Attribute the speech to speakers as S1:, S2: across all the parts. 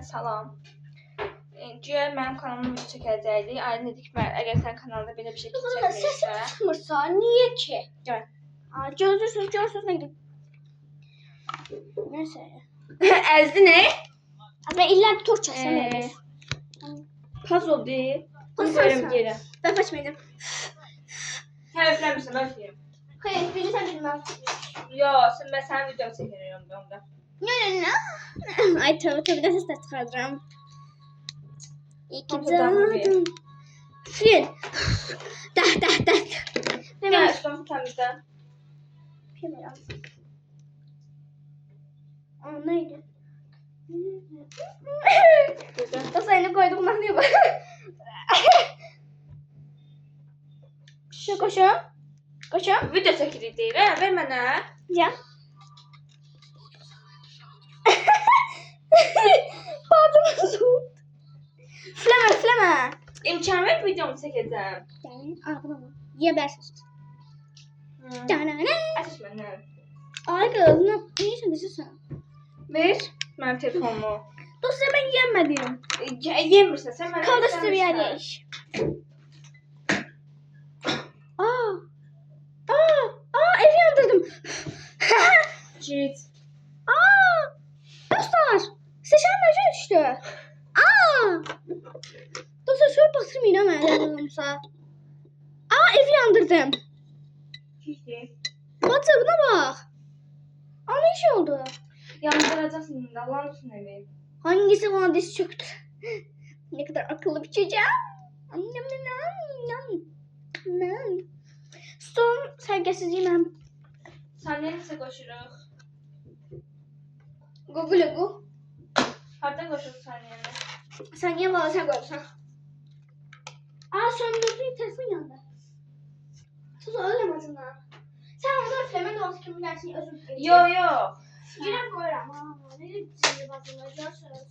S1: salam. Güya mənim kanalıma video çəkəcəkdik. Aydın dedik ki, əgər sən kanalda belə bir şey çəkmirsə,
S2: Səsim çıxmırsa, niyə ki?
S1: Gəl.
S2: Görürsünüz nə qədər. Nəysə.
S1: Əzdi nə?
S2: Amma illər tur çəksəm.
S1: Paz oldu. Bunu
S2: Paz
S1: qoyuram
S2: olsa.
S1: geri.
S2: Ben açmayacağım.
S1: Tərəfləmirsən, mən deyim.
S2: Hayır, bir sen bilmem.
S1: Yox, mən sənin videonu çəkirəm onda.
S2: Ne? Ay tabii de ses de çıkaracağım. İyi ki
S1: Ortadan
S2: doğdun. Fil. Dah.
S1: Gəl, üstünü təmizlə.
S2: Fil ya. Aa neydi?
S1: Burada.
S2: O sayını koyduk nasıl bak. Şu koşun. Koşun.
S1: Video çəkirik deyir, hə? Ver mənə.
S2: Ya. Pardon soğuk. Flama.
S1: İmkan ver videomu çəkəcəm.
S2: Yani ağlama. Yiyebilirsiniz.
S1: Açış məndən.
S2: Ay kız niye sen?
S1: Ver mənim telefonumu.
S2: Dostlar ben yemedim.
S1: Yemirsən, sən mənə
S2: Kaldı seviyede iş. Evi yandırdım.
S1: Git.
S2: Dostlar. Seçen nereye düştü? Dostlar şöyle batırmayın ama yanımsa. Evi yandırdım.
S1: Git.
S2: Batı buna bak. Ne iş oldu?
S1: Yandıracaksın indi, Allah'ın olsun evi.
S2: Hangisi bana diz çöktü? Ne kadar akıllı bir çocuğum. Son sevgisizliğim.
S1: Saniyə necə qoşuruq?
S2: Google.
S1: Harada qoşuruq saniyəni?
S2: Sen niye bana sen koyarsan? Söndürdüğün telefon yandı. Tuz öyle azından. Sen ondan flemen olsun kim bilersin özür dilerim.
S1: Yo.
S2: Yine koyarım. Ne diyeceğim bazıları görürsünüz.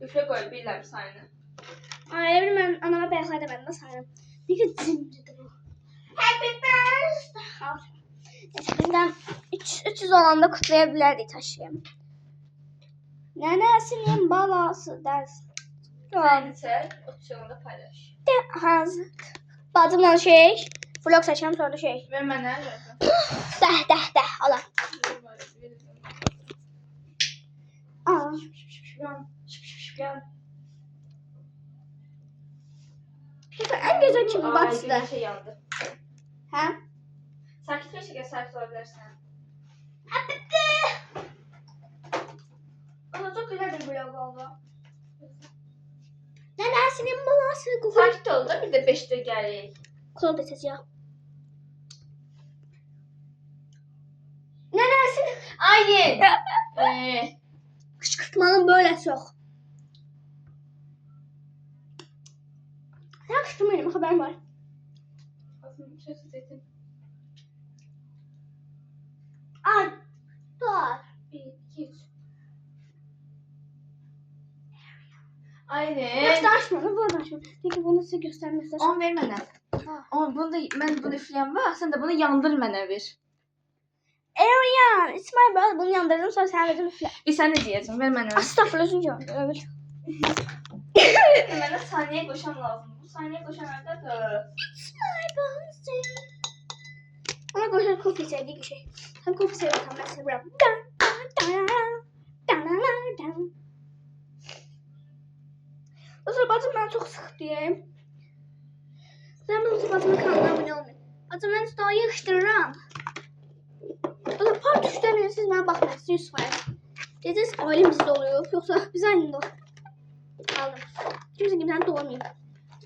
S1: Üflə qoy, bilirəm sayını.
S2: Evrim ben anama beyazlaydı ben nasıl sayarım. Ne kadar cimridi bu. Happy birthday. Neyse benden 300 olan da kutlayabilirdi taşıyayım. Nenesinin balası dersin.
S1: Sayını çək, 30 yolunda paylaş.
S2: Hazır. Badımla şey. Vlog seçeceğim sonra şey.
S1: Ver mənə.
S2: Deh. Ala. En güzel kim batsın.
S1: Bir şey yandı.
S2: Ha?
S1: Sakit bir şəkildə sakit ola bilərsən.
S2: Ama çok güzel bir vlog oldu. Nenesinin balası.
S1: Sakit ol da, bir də 5-də gəlik.
S2: Kulağı da ses ya. Nenesinin.
S1: Aydın.
S2: Kışkırtmanın böyle çok. Sen kışkırtmayın haberim var. Dur.
S1: 1, 2, 3. Aydın.
S2: Başta açmadım, burada açmadım. Peki bunu size göstermesi.
S1: 10 ver mənə. Ama bunu da, mən bunu üfləyəm var, sən də bunu yandır mənə ver.
S2: Arian, İsmail ben bunu yandırdım sonra sen verdim üfle.
S1: Bir sən nə deyəcəm, ver mənə.
S2: Estağfurullah özünce öyle.
S1: Mənə saniyə qoşan lazım. Bu saniyə qoşan hardadır?
S2: İsmail ben Ama koşan kofi sevdiği bir şey. Sen kofi seviyorsan ben seviyorum. O zaman bacım ben çok sık diyeyim. Sen bu bacımın kanalına abone olmayın. Bacım ben size daha yakıştırırım. O da part 3'te siz bana bakmayın. Yusuf var. Dediniz ailem bizde oluyor. Yoksa biz aynı da aldım. Kimse kimden doğmayayım.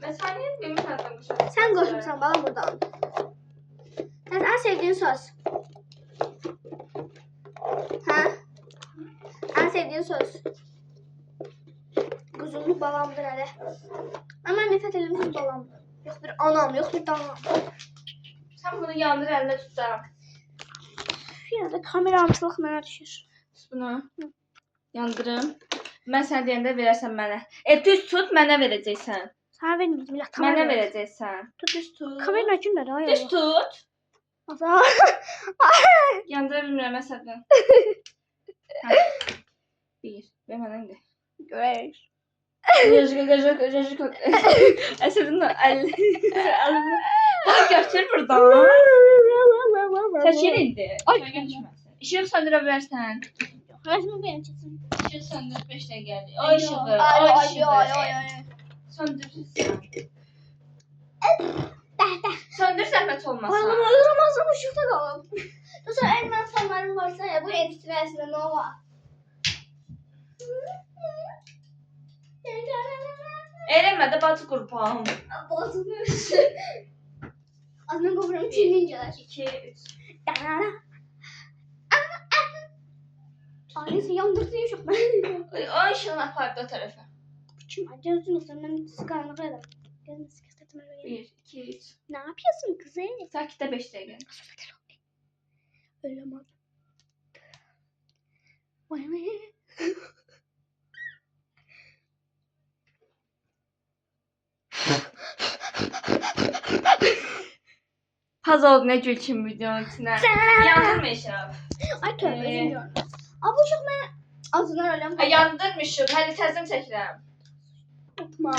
S1: Mən saniyə bilmir sənə qoşan.
S2: Sen koşmuşsan bana buradan. Sen en sevdiğin söz. Ha? En sevdiğin söz. Kuzumlu balamdır hele. Ama nefret edilmiş balamdır. Yok bir anam, yok bir danam.
S1: Sən bunu yandır, əlində tut da.
S2: Yine de kamera amçılık mənə düşür.
S1: Tut bunu. Yandırım. Mən sənə deyəndə verərsən mənə. Düz tut, mənə verəcəksən.
S2: Sana vermeyeceğim. İlla
S1: Mənə verəcəksən.
S2: Tut düz tut. Kameranın açın da
S1: Düz tut.
S2: Asa.
S1: Yandıra bilmirəm əsəbdən. Bir. Ve məndən də.
S2: Görək.
S1: Rejik. Əsərin əlini. Bak götür buradan. Çəkil indi.
S2: Ay.
S1: İşığı söndürə bilərsən.
S2: Resmi benim çizim.
S1: İşığı söndür 5 dəqiqə gəldi. O işığı. O işığı. Söndürsün. Söndür zəhmət olmasa.
S2: Ölürüm ağzım ışıkta kalın. Dostlar eğer ben fanlarım varsa ya bu endüstri arasında ne var?
S1: Eləmə də bacı qurban.
S2: Bozulmuş. Azından kovurum çiğneyinceler.
S1: 2 3.
S2: Ailesi yandırdı çok ben.
S1: O işığını apardı o tərəfə.
S2: Kim acıyorsun dostlar ben sıkarlık ederim. Gözünü sıkıştırdım.
S1: 1 2 3.
S2: Ne yapıyorsun kızım?
S1: Sakitə 5 dəqiqə.
S2: Öyle mi? Vay vay.
S1: Paz oldu nə gül kimi videonun içinə. Yandırmışam.
S2: Ay tövbe özüm gördüm. Aa bu ışık ben ağzından öyle mi?
S1: Yandırmışım. Hələ təzim çəkirəm.
S2: Tutma.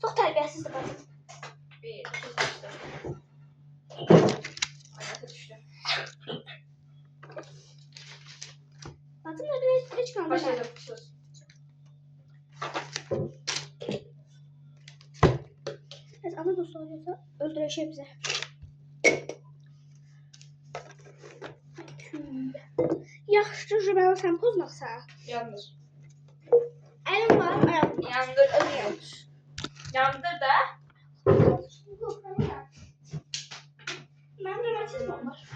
S2: Çok terbiyesiz de bacım.
S1: 1 2 3. Ayakta düştü.
S2: Bacım öyle hiç kalmadı.
S1: Başlayalım. Sus.
S2: Evet ana dostu oluyorsa öldüreşir bize. Yaxşı ben sen pozmaqsa.
S1: Yandır.
S2: Elim var, ayağım var.
S1: Yandır. Yandır. Yandır da.
S2: Ben romatizmam var.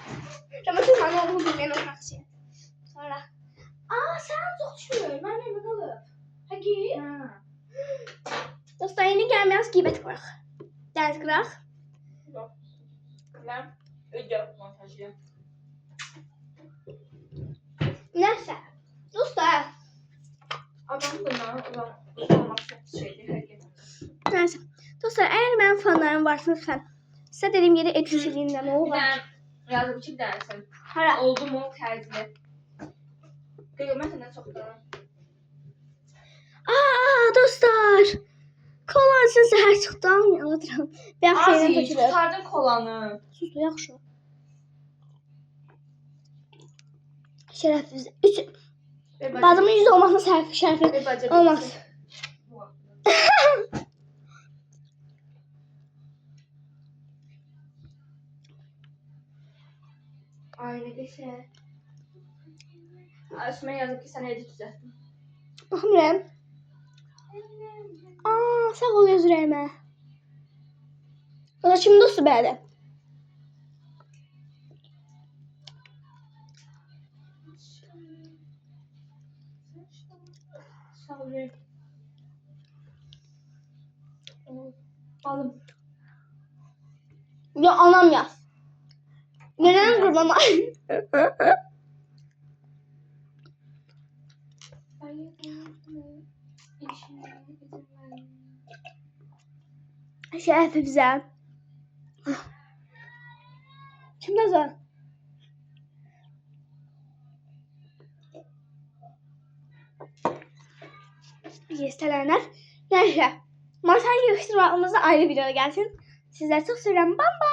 S2: Romatizma ne olduğunu bilmeyen olmak için. Sonra. Aa sen çok düşmüyor. Ben de bakalım. Hadi. Dostlar yeni gelmeyen gıybet kırak. Deniz kırak.
S1: Ben ödüm montajı.
S2: Neyse. Dostlar.
S1: Adam bundan olmak çok şeydi.
S2: Neyse. Dostlar eğer benim fanlarım varsa lütfen size dediğim yeri etüseliğinden o
S1: Bir
S2: var.
S1: tane yazdım ki bir tanesin.
S2: Hara.
S1: Oldu mu tercih. Görmek senden çok da.
S2: Aa dostlar. Kolansın səhər çıxdı almayalım. Bayaq şeydən
S1: Azi
S2: tökülür.
S1: tutardın kolanı.
S2: Sus da yaxşı. Şərəfiz. Üç. Bazımın yüz olmasına şərəfi olmaz.
S1: Aynı geçe. Asma yazıp ki sana edit düzelttim.
S2: Baxmıram. Aa, sağ ol öz ürəyimə. O da kim dostu bəli?
S1: Sağ ol. Balım.
S2: Ya anam yaz. Neden kurban ay? Şerefi bize. Kim yazar? Yestelenler. Neyse. Masayı yığıştırmamızda ayrı videoda gelsin. Sizler çok seviyorum. Bam bam.